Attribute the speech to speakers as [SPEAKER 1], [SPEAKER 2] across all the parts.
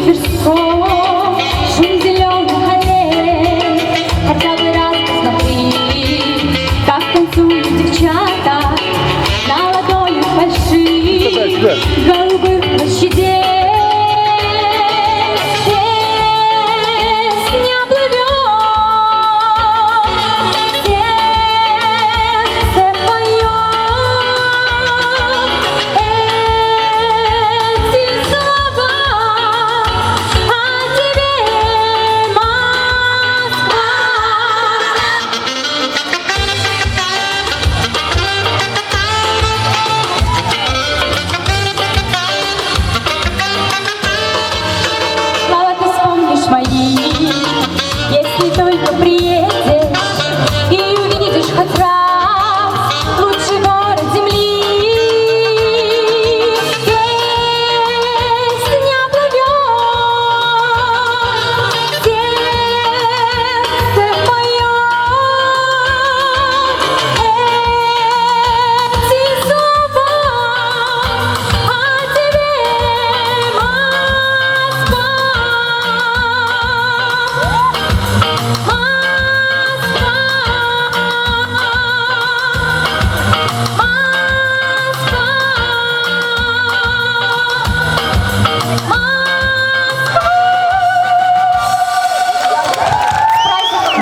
[SPEAKER 1] Тверском, шум зеленых аллей. Хотя бы раз посмотри, как танцуют девчата на ладонях больших голубых площадей. Песня плывет, сердце поет эти слова о тебе, Москва. Слава, ты вспомнишь мои, если только приедешь и увидишь хоть раз лучший город земли. Песня плывет, сердце поет эти слова о тебе, Москва.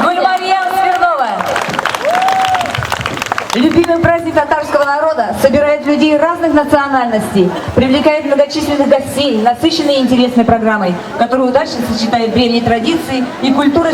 [SPEAKER 2] Гульмарьям Смирнова. Любимый праздник татарского народа собирает людей разных национальностей, привлекает многочисленных гостей, насыщенной и интересной программой, которая удачно сочетает древние традиции и культуры